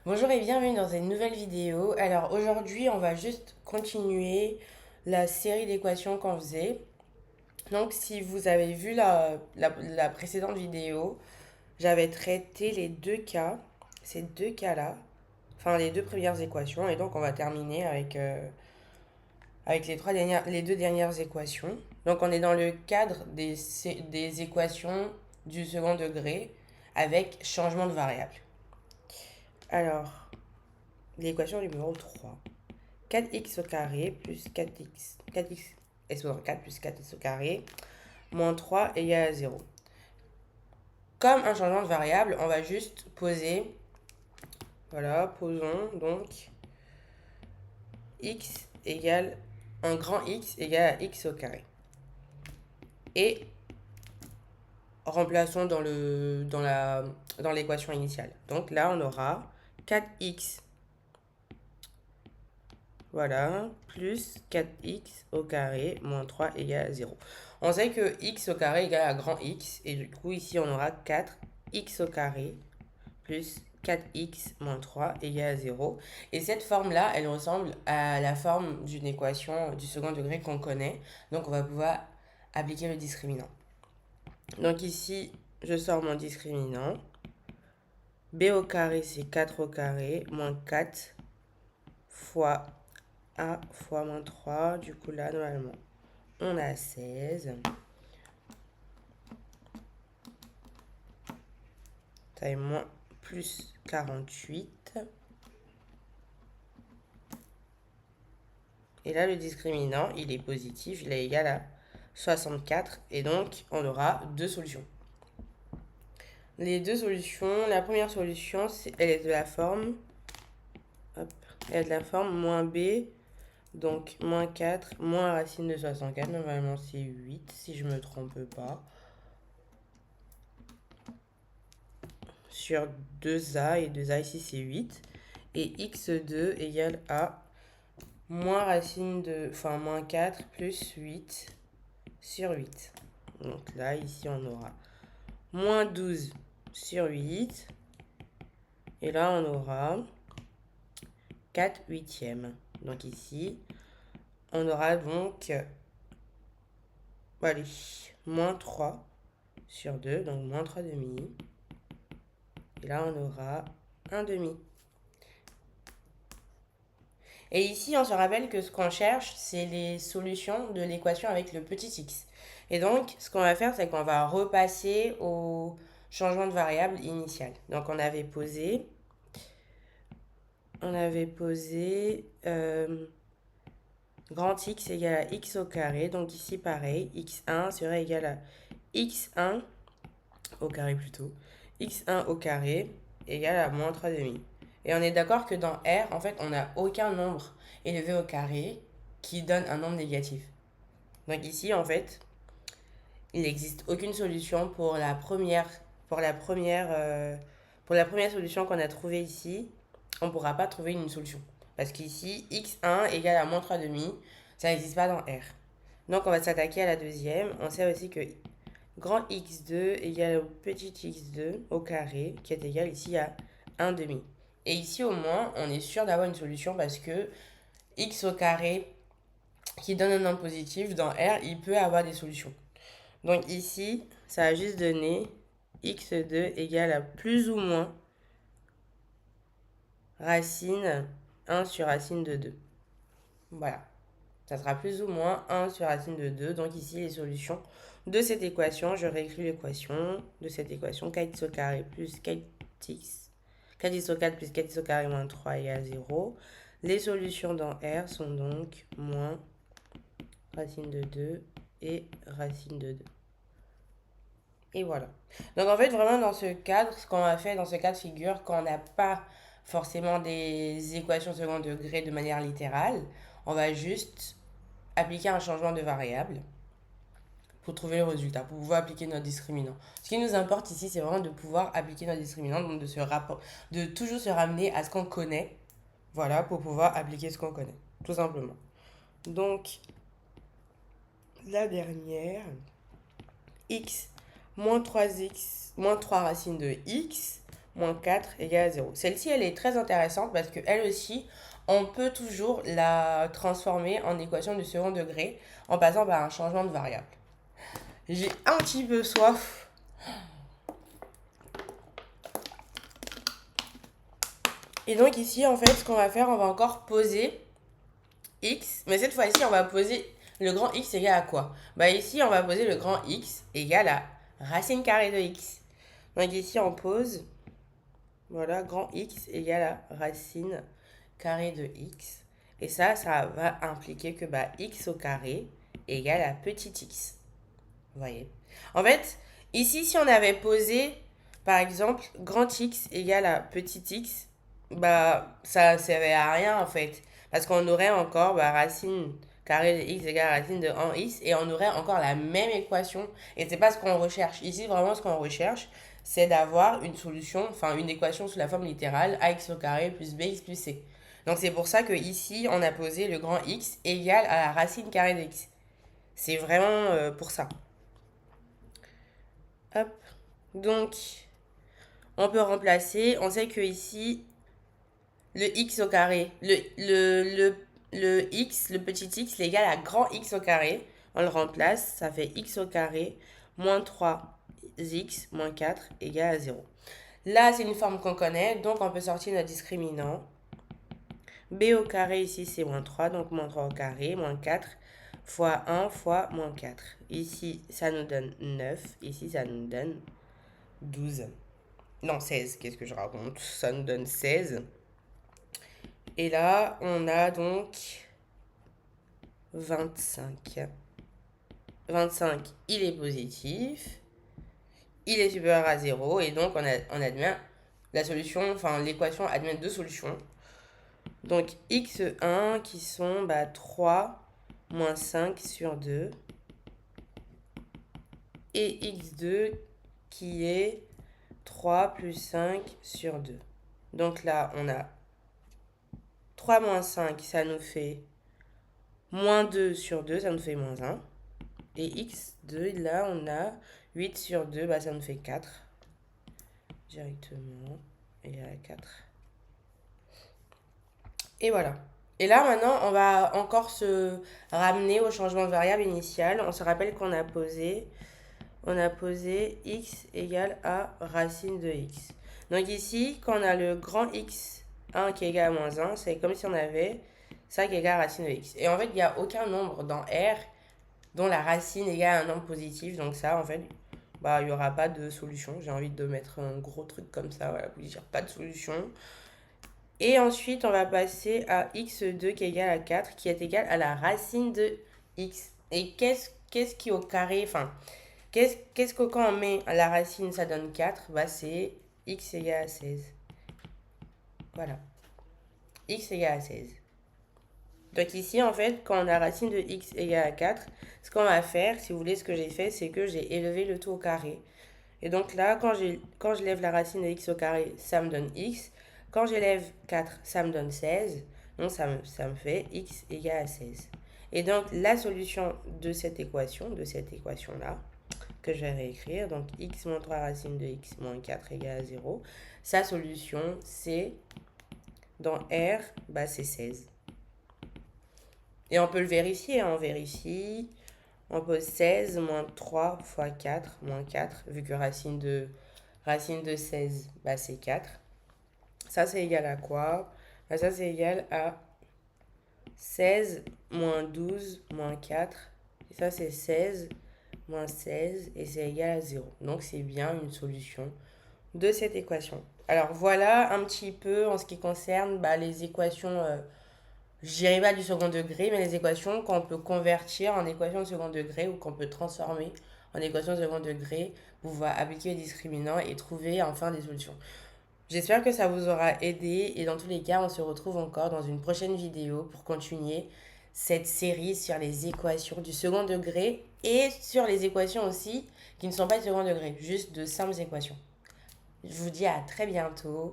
Bonjour et bienvenue dans une nouvelle vidéo. Alors aujourd'hui, on va juste continuer la série d'équations qu'on faisait. Donc si vous avez vu la précédente vidéo, j'avais traité les deux cas, ces deux cas-là, enfin les deux premières équations, et donc on va terminer avec les deux dernières équations. Donc on est dans le cadre des équations du second degré avec changement de variable. Alors, l'équation numéro 3. 4x au carré plus 4x exposant 4 plus 4x au carré moins 3 égale à 0. Comme un changement de variable, on va juste poser, voilà, posons donc x égale, un grand x égale à x au carré. Et remplaçons dans l'équation initiale. Donc là, on aura 4x, voilà, plus 4x au carré moins 3 égale à 0. On sait que x au carré égale à grand X. Et du coup, ici, on aura 4x au carré plus 4x moins 3 égale à 0. Et cette forme-là, elle ressemble à la forme d'une équation du second degré qu'on connaît. Donc, on va pouvoir appliquer le discriminant. Donc ici, je sors mon discriminant. B au carré, c'est 4 au carré moins 4 fois A fois moins 3. Du coup, là, normalement, on a 16. Taille moins plus 48. Et là, le discriminant, il est positif, il est égal à 64. Et donc, on aura deux solutions. Les deux solutions, la première solution, elle est de la forme, hop, elle est de la forme moins b, donc moins 4, moins racine de 64. Normalement, c'est 8, si je ne me trompe pas. Sur 2a, et 2a ici, c'est 8. Et x2 égale à moins racine de, enfin, moins 4 plus 8 sur 8. Donc là, ici, on aura moins 12 sur 8. Et là, on aura 4 huitièmes. Donc ici, on aura donc, allez, moins 3 sur 2, donc moins 3 demi. Et là, on aura 1 demi. Et ici, on se rappelle que ce qu'on cherche, c'est les solutions de l'équation avec le petit x. Et donc, ce qu'on va faire, c'est qu'on va repasser au changement de variable initial. Donc, on avait posé grand X égale à X au carré. Donc, ici, pareil, X1 serait égal à X1 au carré plutôt. X1 au carré égale à moins 3 demi. Et on est d'accord que dans R, en fait, on n'a aucun nombre élevé au carré qui donne un nombre négatif. Donc ici, en fait, il n'existe aucune solution pour la première solution qu'on a trouvée ici. On ne pourra pas trouver une solution. Parce qu'ici, x1 égale à moins 3 demi, ça n'existe pas dans R. Donc on va s'attaquer à la deuxième. On sait aussi que grand x2 égale au petit x2 au carré, qui est égal ici à 1 demi. Et ici, au moins, on est sûr d'avoir une solution parce que x au carré qui donne un nombre positif, dans R, il peut avoir des solutions. Donc ici, ça a juste donné x2 égale à plus ou moins racine 1 sur racine de 2. Voilà. Ça sera plus ou moins 1 sur racine de 2. Donc ici, les solutions de cette équation, je réécris l'équation de cette équation, 4x au carré plus 4x. 4x au 4 plus 4x au carré moins 3 égale 0. Les solutions dans R sont donc moins racine de 2 et racine de 2. Et voilà. Donc en fait, vraiment dans ce cadre, ce qu'on a fait dans ce cas de figure, quand on n'a pas forcément des équations second degré de manière littérale, on va juste appliquer un changement de variable pour trouver le résultat, pour pouvoir appliquer notre discriminant. Ce qui nous importe ici, c'est vraiment de pouvoir appliquer notre discriminant, donc de toujours se ramener à ce qu'on connaît, voilà, pour pouvoir appliquer ce qu'on connaît, tout simplement. Donc, la dernière, x moins 3 racine de x moins 4 égale à 0. Celle-ci, elle est très intéressante parce qu'elle aussi, on peut toujours la transformer en équation du second degré en passant par un changement de variable. J'ai un petit peu soif. Et donc ici, en fait, ce qu'on va faire, on va encore poser x. Mais cette fois-ci, on va poser le grand x égale à quoi? Bah ici, on va poser le grand x égale à racine carrée de x. Donc ici, on pose, voilà, grand x égale à racine carrée de x. Et ça va impliquer que bah, x au carré égale à petit x. Vous voyez? En fait, ici, si on avait posé, par exemple, grand x égale à petit x, bah, ça ne servait à rien, en fait. Parce qu'on aurait encore bah, racine carrée de x égale à racine de 1x, et on aurait encore la même équation. Et c'est pas ce qu'on recherche. Ici, vraiment, ce qu'on recherche, c'est d'avoir une solution, enfin, une équation sous la forme littérale, ax au carré plus bx plus c. Donc, c'est pour ça que ici, on a posé le grand x égale à la racine carrée de x. C'est vraiment pour ça. Hop. Donc, on peut remplacer. On sait que ici, le x au carré, le x, le petit x, l'égal à grand x au carré. On le remplace, ça fait x au carré moins 3x moins 4 égale à 0. Là, c'est une forme qu'on connaît, donc on peut sortir notre discriminant. B au carré, ici, c'est moins 3, donc moins 3 au carré, moins 4 fois 1 fois moins 4. Ici, ça nous donne 9. Ici, ça nous donne 12. Non, 16. Qu'est-ce que je raconte? Ça nous donne 16. Et là, on a donc 25. 25, il est positif. Il est supérieur à 0. Et donc, on admet la solution, enfin, l'équation admet deux solutions. Donc, x1 qui sont 3 moins 5 sur 2. Et x2 qui est 3 plus 5 sur 2. Donc là, on a 3 moins 5, ça nous fait moins 2 sur 2, ça nous fait moins 1. Et x2, là, on a 8 sur 2, bah, ça nous fait 4. Directement. Et à 4. Et voilà. Et là, maintenant, on va encore se ramener au changement de variable initial. On se rappelle qu'on a posé x égale à racine de x. Donc ici, quand on a le grand x1 qui est égal à moins 1, c'est comme si on avait ça qui est égal à racine de x. Et en fait, il n'y a aucun nombre dans R dont la racine est égale à un nombre positif. Donc ça, en fait, bah, il n'y aura pas de solution. J'ai envie de mettre un gros truc comme ça, voilà, pour dire pas de solution. Et ensuite, on va passer à x2 qui est égal à 4, qui est égal à la racine de x. Et qu'est-ce qui au carré, enfin, qu'est-ce que quand on met la racine, ça donne 4, bah c'est x égale à 16. Voilà. X égale à 16. Donc ici, en fait, quand on a racine de x égale à 4, ce qu'on va faire, si vous voulez, ce que j'ai fait, c'est que j'ai élevé le tout au carré. Et donc là, quand je lève la racine de x au carré, ça me donne x. Quand j'élève 4, ça me donne 16. Donc ça me fait x égale à 16. Et donc la solution de cette équation-là, que je vais réécrire, donc x moins 3 racine de x moins 4 égale à 0, sa solution, c'est, dans R, bah, c'est 16. Et on peut le vérifier, hein, on vérifie. On pose 16 moins 3 fois 4 moins 4, vu que racine de 16, bah, c'est 4. Ça, c'est égal à quoi? Bah, ça, c'est égal à 16 moins 12 moins 4. Et ça, c'est 16 moins 16 et c'est égal à 0. Donc, c'est bien une solution de cette équation. Alors, voilà un petit peu en ce qui concerne bah, les équations, je dirais pas du second degré, mais les équations qu'on peut convertir en équations de second degré ou qu'on peut transformer en équations de second degré pour pouvoir appliquer les discriminants et trouver enfin des solutions. J'espère que ça vous aura aidé et dans tous les cas, on se retrouve encore dans une prochaine vidéo pour continuer cette série sur les équations du second degré et sur les équations aussi qui ne sont pas du second degré, juste de simples équations. Je vous dis à très bientôt.